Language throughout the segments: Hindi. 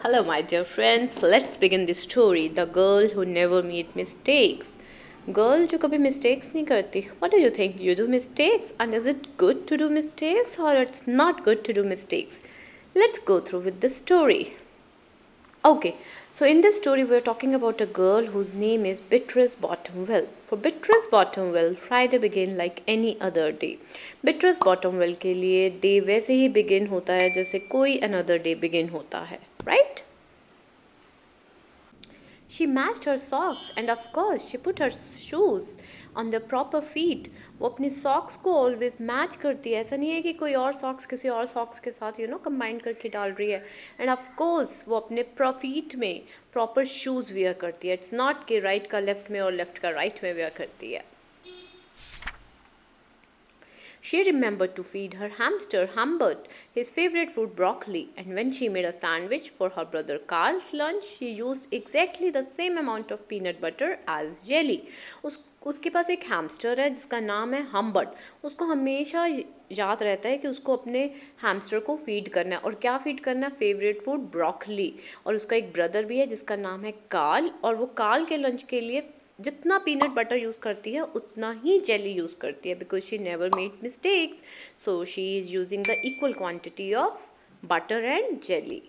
Hello, my dear friends. Let's begin the story. The girl who never made mistakes. Girl जो कभी mistakes नहीं करती. What do you think? You do mistakes, and is it good to do mistakes or it's not good to do mistakes? Let's go through with the story. Okay, so in this story, we're talking about a girl whose name is Beatrice Bottomwell. For Beatrice Bottomwell, Friday began like any other day. Beatrice Bottomwell के लिए डे वैसे ही begin होता है जैसे कोई another day begin होता है, right? She matched her socks and of course she put her shoes on the proper feet. वो अपनी सॉक्स को ऑलवेज मैच करती है. ऐसा नहीं है कि कोई और सॉक्स किसी और सॉक्स के साथ कंबाइन करके डाल रही है. एंड ऑफ कोर्स वो अपने फीट में प्रॉपर शूज़ वेयर करती है. इट्स नॉट कि राइट का लेफ्ट में और लेफ्ट का राइट में वेयर करती है. She remembered to feed her hamster Humbert his favorite food broccoli, and when she made a sandwich for her brother Carl's lunch, she used exactly the same amount of peanut butter as jelly. उसके पास एक हैमस्टर है जिसका नाम है हम्बर्ट. उसको हमेशा याद रहता है कि उसको अपने हैमस्टर को फीड करना है. और क्या फीड करना है? Favourite food broccoli. और उसका एक ब्रदर भी है जिसका नाम है कार्ल, और वो कार्ल के लंच के लिए जितना पीनट बटर यूज़ करती है उतना ही जेली यूज़ करती है. Because she never made mistakes, so she is using the equal quantity of butter and jelly.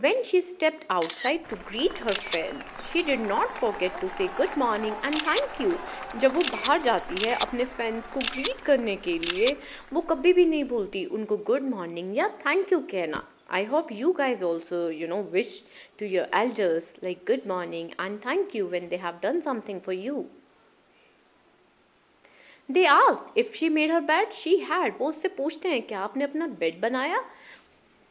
When she stepped outside to greet her friends, she did not forget to say good morning and thank you. जब वो बाहर जाती है अपने फ्रेंड्स को ग्रीट करने के लिए, वो कभी भी नहीं भूलती उनको गुड मॉर्निंग या थैंक यू कहना. I hope you guys also, wish to your elders like good morning and thank you when they have done something for you. They asked if she made her bed. She had. वो उससे पूछते हैं क्या आपने अपना बेड बनाया?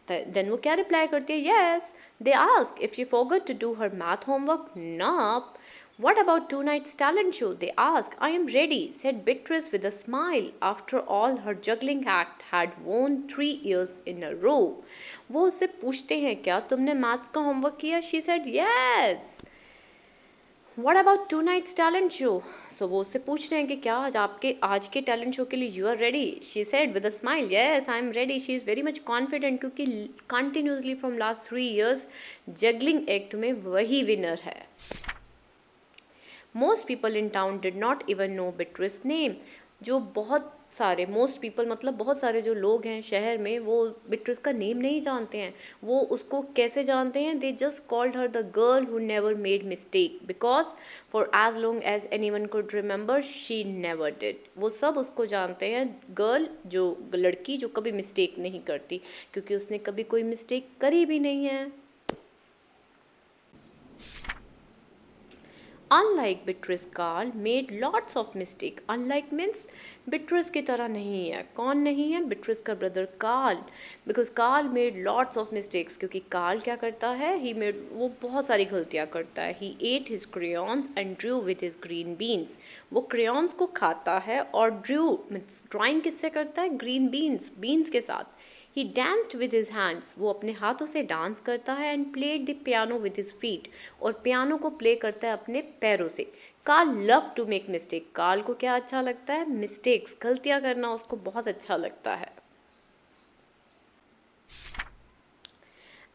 Then वो क्या रिप्लाई करती है? Yes. They ask if she forgot to do her math homework. Nope. What about tonight's talent show? They ask. I am ready, said Beatrice with a smile. After all, her juggling act had won 3 years in a row. वो उससे पूछते हैं क्या तुमने मैथ्स का होमवर्क किया? She said yes. What about tonight's talent show? So वो उससे पूछ रहे हैं कि क्या आज के टैलेंट शो के लिए you are ready? She said with a smile, yes I am ready. She is very much confident क्योंकि continuously from last 3 years juggling act में वही विनर है. Most people in town did not even know Beatrice name. जो बहुत सारे मोस्ट पीपल मतलब बहुत सारे जो लोग हैं शहर में वो बिट्रिस का नेम नहीं जानते हैं. वो उसको कैसे जानते हैं? They just called her the girl who never made mistake because for as long as anyone could remember she never did. वो सब उसको जानते हैं गर्ल, जो लड़की जो कभी मिस्टेक नहीं करती, क्योंकि उसने कभी कोई मिस्टेक करी भी नहीं है. Unlike Beatrice, Carl made lots of mistake. Unlike means Beatrice की तरह नहीं है. कौन नहीं है? Beatrice का brother Carl. Because Carl made lots of mistakes. क्योंकि Carl क्या करता है? वो बहुत सारी गलतियाँ करता है. He ate his crayons and drew with his green beans. वो crayons को खाता है और drawing किससे करता है? Green beans के साथ. He danced with his hands. वो अपने हाथों से डांस करता है. And played the piano with his feet. और पियानो को प्ले करता है अपने पैरों से. Carl love to make mistake. Carl को क्या अच्छा लगता है? मिस्टेक्स, गलतियाँ करना उसको बहुत अच्छा लगता है.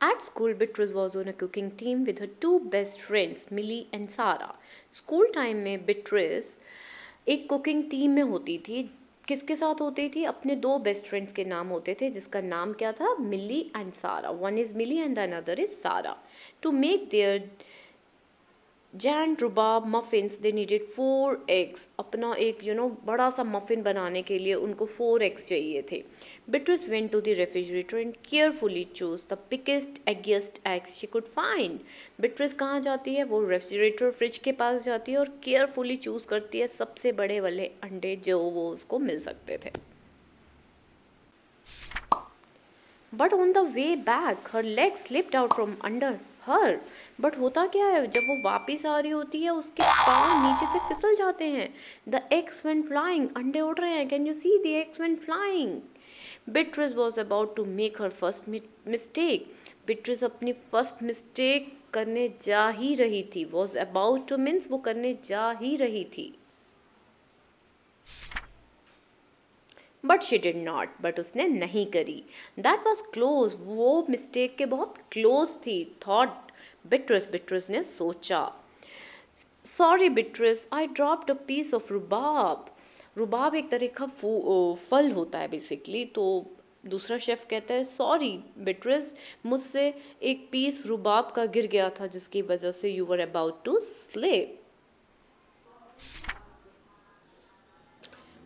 At school, Beatrice was on a cooking team with her two best friends, Millie and Sarah. School time में Beatrice एक कुकिंग टीम में होती थी. किसके साथ होती थी? अपने दो बेस्ट फ्रेंड्स के नाम होते थे जिसका नाम क्या था? Millie and Sara. One is Millie and the another is Sara. To make their Jane rhubarb muffins they needed 4 eggs. अपना एक बड़ा सा मफिन बनाने के लिए उनको 4 eggs चाहिए थे. Beatrice went to the refrigerator and carefully chose the biggest eggiest eggs she could find. Beatrice कहाँ जाती है? वो रेफ्रिजरेटर फ्रिज के पास जाती है और केयरफुली चूज करती है सबसे बड़े वाले अंडे जो वो उसको मिल सकते थे. But on the way back, her legs slipped out from under her. But होता क्या है? जब वो वापस आ रही होती है उसके पाँव नीचे से फिसल जाते हैं. The eggs went flying. अंडे उड़ रहे हैं. Can you see the eggs went flying? Beatrice was about to make her first mistake. Beatrice अपनी first mistake करने जा ही रही थी. Was about to means वो करने जा ही रही थी. But she did not, but उसने नहीं करी। दैट वॉज क्लोज, वो मिस्टेक के बहुत क्लोज थी। थॉट बिट्रस, बिट्रस ने सोचा। Sorry Beatrice, I dropped a piece of rhubarb. Rhubarb एक तरह का फल होता है बेसिकली। तो दूसरा शेफ कहता है सॉरी बिट्रस, मुझसे एक पीस रुबाब का गिर गया था जिसकी वजह से you were about to sleep.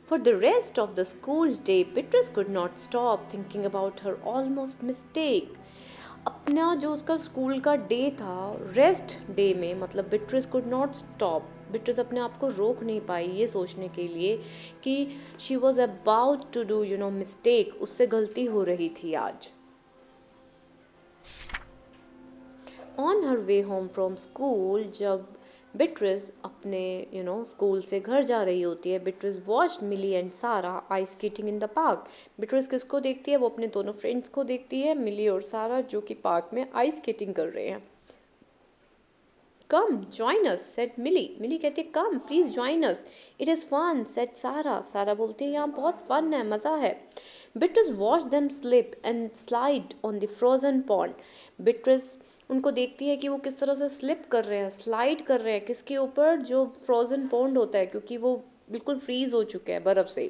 For the rest of the school day, Beatrice could not stop thinking about her almost mistake. अपना जो उसका स्कूल का डे था, रेस्ट डे में, मतलब Beatrice could not stop, Beatrice अपने आप को रोक नहीं पाई ये सोचने के लिए कि she was about to do mistake, उससे गलती हो रही थी आज। On her way home from school, जब बिट्रिस अपने स्कूल से घर जा रही होती है, Beatrice watched Millie and Sara ice skating in the park. Beatrice किसको देखती है? वो अपने दोनों फ्रेंड्स को देखती है, मिली और सारा, जो कि पार्क में आइस स्केटिंग कर रहे हैं। कम जॉइन अस सेड मिली, मिली कहती है come please join us, it is fun said Sara, Sara बोलती है यहाँ बहुत फन है, मज़ा है। Beatrice watch them slip and slide on the frozen pond. Beatrice उनको देखती है कि वो किस तरह से स्लिप कर रहे हैं, स्लाइड कर रहे हैं, किसके ऊपर? जो फ्रोजन पॉन्ड होता है, क्योंकि वो बिल्कुल फ्रीज हो चुका है बर्फ़ से।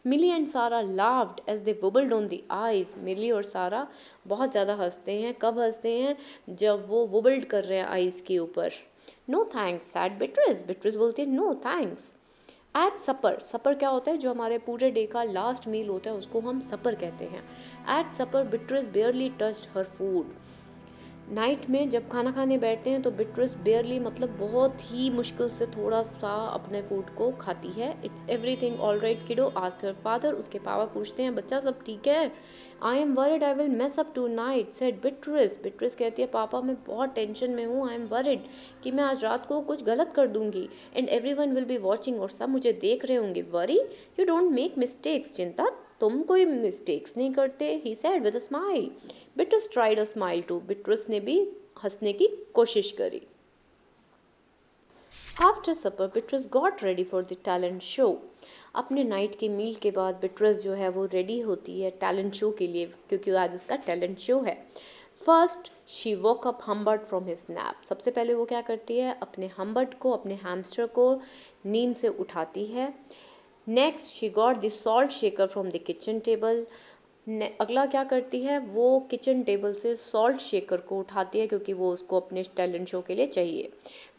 Millie and Sara laughed as they wobbled on the ice. Millie और सारा बहुत ज़्यादा हंसते हैं। कब हंसते हैं? जब वो वुबल्ड कर रहे हैं आइस के ऊपर। No thanks sad Beatrice, Beatrice बोलती है नो थैंक्स। एट सपर, सपर क्या होता है? जो हमारे पूरे डे का लास्ट मील होता है उसको हम सपर कहते हैं। At supper Beatrice barely touched her food. Night में जब खाना खाने बैठते हैं तो बिट्रिस बेयरली, मतलब बहुत ही मुश्किल से थोड़ा सा अपने फूड को खाती है। It's everything all right kiddo ask her father, उसके पापा पूछते हैं बच्चा सब ठीक है? I am worried I will mess up tonight said Beatrice, Beatrice कहती है पापा मैं बहुत टेंशन में हूँ, आई एम वरिड कि मैं आज रात को कुछ गलत कर दूंगी, and everyone will be watching, और सब मुझे देख रहे होंगे। Worry you don't make mistakes, चिंता तुम कोई मिस्टेक्स नहीं करते, he said with a smile. Beatrice tried a smile too, Beatrice ने भी हंसने की कोशिश करी। After supper Beatrice got ready for the talent show. अपने नाइट के मील के बाद बिट्रिस जो है वो रेडी होती है टैलेंट शो के लिए, क्योंकि आज इसका टैलेंट शो है। First she walk up Humbert from his nap. सबसे पहले वो क्या करती है? अपने हम्बर्ट को, अपने हैमस्टर को नींद से उठाती है। Next she got the salt shaker from the kitchen table. अगला क्या करती है? वो किचन टेबल से सॉल्ट शेकर को उठाती है, क्योंकि वो उसको अपने टैलेंट शो के लिए चाहिए।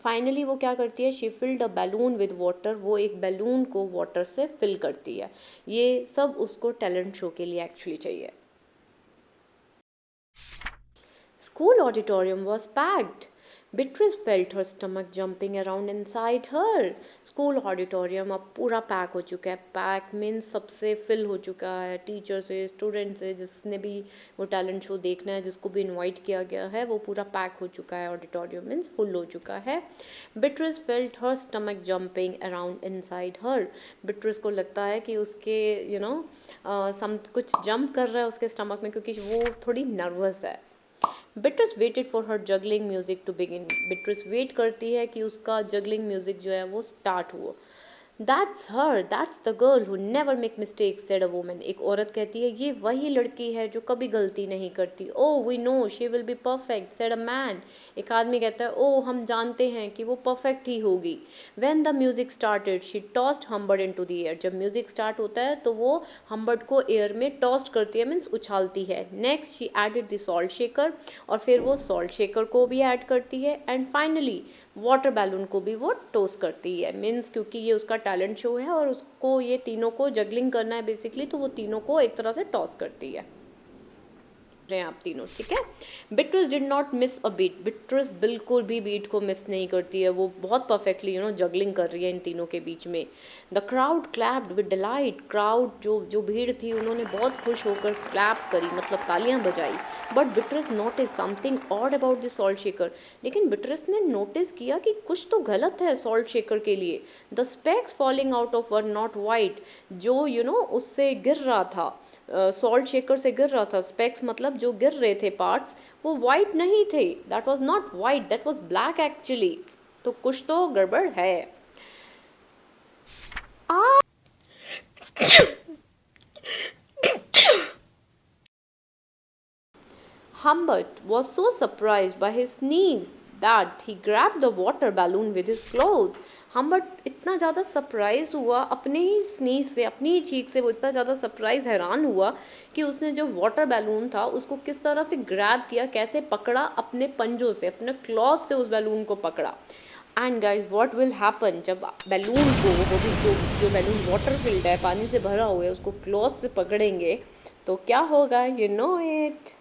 फाइनली वो क्या करती है? She filled a balloon with water. वो एक बैलून को वाटर से फिल करती है। ये सब उसको टैलेंट शो के लिए एक्चुअली चाहिए। School auditorium was packed. Beatrice felt her stomach jumping around inside her. School auditorium अब पूरा पैक हो चुका है। पैक मीन्स सबसे फिल हो चुका है, टीचर से, स्टूडेंट से, जिसने भी वो टैलेंट शो देखना है, जिसको भी इनवाइट किया गया है, वो पूरा पैक हो चुका है। ऑडिटोरियम मीन्स फुल हो चुका है। बिट्रिस फेल्ट हर स्टमक जंपिंग अराउंड इनसाइड हर। बिट्रिस को लगता है कि उसके सम कुछ जंप कर रहा है उसके स्टमक में, क्योंकि वो थोड़ी नर्वस है। Beatrice waited for her juggling music to begin. Beatrice wait करती है कि उसका जगलिंग म्यूजिक जो है वो स्टार्ट हो। That's her, that's the girl who never make mistakes said a woman. एक औरत कहती है ये वही लड़की है जो कभी गलती नहीं करती। Oh we know she will be perfect said a man. एक आदमी कहता है ओ हम जानते हैं कि वो परफेक्ट ही होगी। When the music started she tossed Humbert into the air. जब म्यूजिक स्टार्ट होता है तो वो हम्बर्ड को एयर में टॉस्ट करती है, मीन्स उछालती है। Next she added the salt shaker, और फिर वो सॉल्ट शेकर को भी ऐड करती है। एंड फाइनली वाटर बैलून को भी वो टॉस करती है, मीन्स क्योंकि ये उसका टैलेंट शो है और उसको ये तीनों को जगलिंग करना है बेसिकली, तो वो तीनों को एक तरह से टॉस करती है। रहे हैं आप तीनों, ठीक है। Beatrice did not miss a beat. Beatrice बिल्कुल भी बीट को मिस नहीं करती है। वो बहुत परफेक्टली जगलिंग कर रही है इन तीनों के बीच में। The crowd clapped with delight. Crowd जो भीड़ थी उन्होंने बहुत खुश होकर क्लैप करी, मतलब तालियां बजाई। But Beatrice notice something odd about the salt shaker. लेकिन बिट्रिस ने नोटिस किया कि कुछ तो गलत है सॉल्ट शेकर के लिए। The specs falling out of were not white. जो उससे गिर रहा था, सॉल्ट शेकर से गिर रहा था, स्पेक्स मतलब जो गिर रहे थे पार्ट्स, वो वाइट नहीं थे। That was not white, that was black actually. तो कुछ तो गड़बड़ है। आ Humbert was so surprised by his sneeze that he grabbed the water balloon with his claws. Humbert इतना ज़्यादा सरप्राइज हुआ अपने ही स्नीज से, अपनी ही चीख से, वो इतना ज़्यादा सरप्राइज हैरान हुआ कि उसने जो वाटर बैलून था उसको किस तरह से ग्रैब किया, कैसे पकड़ा, अपने पंजों से, अपने क्लॉथ से उस बैलून को पकड़ा. And guys what will happen जब बैलून को, वो भी जो बैलून वाटर फिल्ड है, पानी से भरा हुआ है, उसको क्लॉथ से पकड़ेंगे तो क्या होगा? You know it.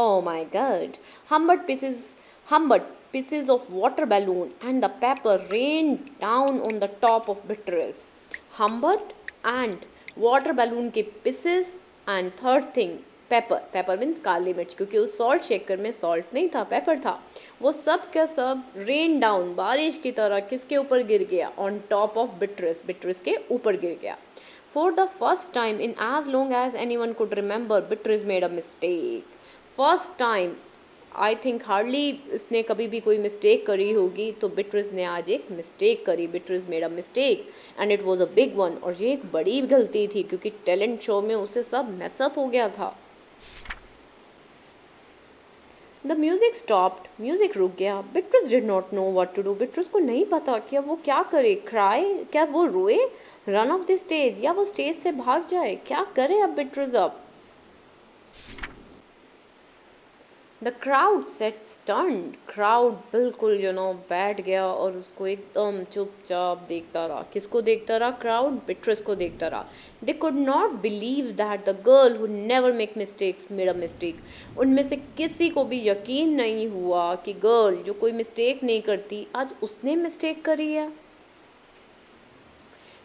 Oh my god. Humbert pieces of water balloon and the pepper rained down on the top of Beatrice. Humbert and water balloon के pieces and third thing pepper. Pepper means काली मिर्च, क्योंकि उस salt shaker में salt नहीं था, pepper था. वो सब का सब rain down बारिश की तरह किसके ऊपर गिर गया? On top of Beatrice. Beatrice के ऊपर गिर गया. For the first time in as long as anyone could remember, Beatrice made a mistake. First time I think hardly इसने कभी भी कोई मिस्टेक करी होगी, तो बिट्रिस ने आज एक मिस्टेक करी. Beatrice made a mistake and it was a big one, और ये एक बड़ी गलती थी क्योंकि टैलेंट शो में उसे सब मैसअप हो गया था. The music stopped. म्यूजिक रुक गया. Beatrice did not know what to do. Beatrice को नहीं पता कि अब वो क्या करे. क्राई, क्या वो रोए, रन ऑफ द स्टेज, या वो स्टेज से भाग जाए? क्या करे अब बिट्रिस? अब the crowd set stunned. Crowd बिल्कुल बैठ गया और उसको एकदम चुपचाप देखता रहा. किसको देखता रहा? क्राउड बिट्रिस को देखता रहा. They could not believe that the girl who never make mistakes made a mistake. उनमें से किसी को भी यकीन नहीं हुआ कि गर्ल जो कोई मिस्टेक नहीं करती, आज उसने मिस्टेक करी है.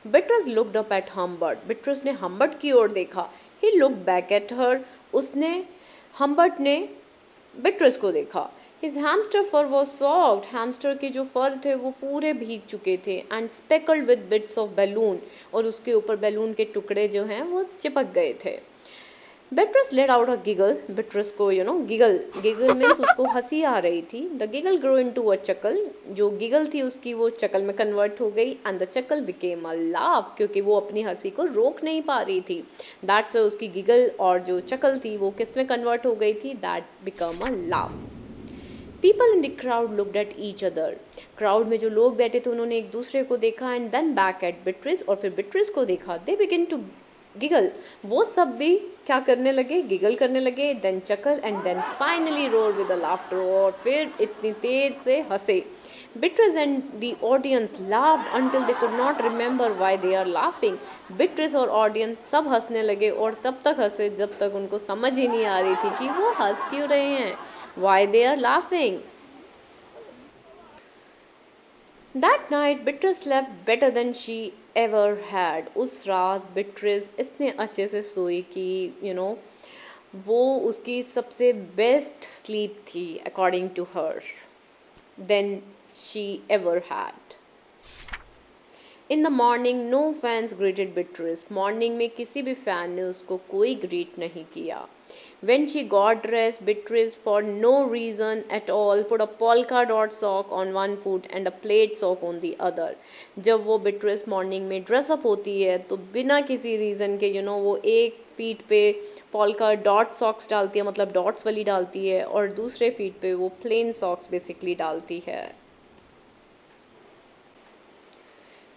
Beatrice looked up at Humbert. Beatrice ने हम्बर्ट की ओर देखा. He looked back at her. उसने, हम्बर्ट ने बिट्रिस को देखा. His hamster fur was soft. Hamster के जो फर थे वो पूरे भीग चुके थे. And speckled with bits of balloon. और उसके ऊपर बैलून के टुकड़े जो हैं वो चिपक गए थे. Beatrice let out a giggle. Beatrice को गिगल, गिगल मीन्स उसको हंसी आ रही थी. The giggle grow into a chuckle. जो गिगल थी उसकी वो चकल में कन्वर्ट हो गई. And the chuckle became a laugh, क्योंकि वो अपनी हंसी को रोक नहीं पा रही थी. दैट्स व्हाई उसकी गिगल और जो चकल थी वो किस में कन्वर्ट हो गई थी? That become a laugh. People in the crowd looked at each other. Crowd में जो लोग बैठे थे उन्होंने एक दूसरे को देखा. And then back at Beatrice. और फिर बिट्रिस को देखा. They begin to giggle. वो सब भी क्या करने लगे? गिगल करने लगे. Then chuckle and then finally roar with a laughter. और फिर इतनी तेज से हंसे. Beatrice and the audience laughed until they could not remember why they are laughing. Beatrice और audience सब हंसने लगे और तब तक हंसे जब तक उनको समझ ही नहीं आ रही थी कि वो हंस क्यों रहे हैं. Why they are laughing. That night Beatrice slept better than she ever had. उस रात Beatrice इतने अच्छे से सोई कि वो उसकी सबसे बेस्ट स्लीप थी according to her than she ever had. In the morning no fans greeted Beatrice. Morning में किसी भी fan ने उसको कोई greet नहीं किया. When she got dressed, Beatrice for no reason at all put a polka dot sock on one foot and a plaid sock on the other. जब वो Beatrice morning में dress up होती है तो बिना किसी reason के वो एक feet पे polka dot socks डालती है, मतलब dots वाली डालती है, और दूसरे feet पे वो plain socks basically डालती है.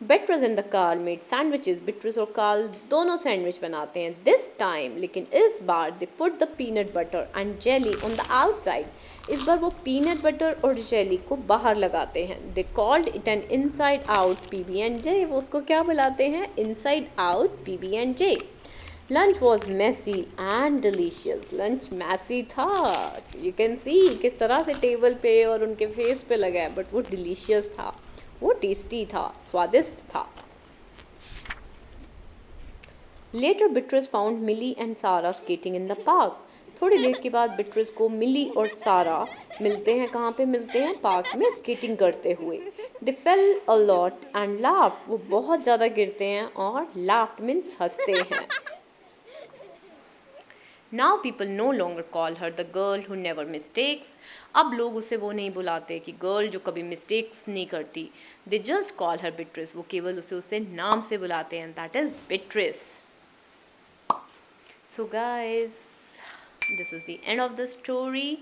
Beatrice and the Carl made sandwiches. Beatrice और Carl दोनों सैंडविच बनाते हैं. This time, लेकिन इस बार they put the peanut butter and jelly on the outside. इस बार वो peanut butter और jelly को बाहर लगाते हैं. They called it an inside out PB&J. वो उसको क्या बुलाते हैं? Inside out PB&J. Lunch was messy and delicious. Lunch messy था. You can see किस तरह से टेबल पे और उनके फेस पे लगा है, बट वो delicious था. वो टेस्टी था, स्वादिष्ट था. Letter Beatrice found milli and सारा स्केटिंग इन द पार्क. थोड़ी देर के बाद बिट्रिस को मिली और सारा मिलते हैं. कहाँ पे मिलते हैं? पार्क में स्केटिंग करते हुए. They fell a lot and laughed. वो बहुत ज़्यादा गिरते हैं और लाफ्ड मीन्स हंसते हैं. Now people no longer call her the girl who never mistakes. अब लोग उसे वो नहीं बुलाते कि गर्ल जो कभी मिस्टेक्स नहीं करती. They just call her Beatrice. वो केवल उसे नाम से बुलाते हैं. That is Beatrice. So guys, This is the end of the story.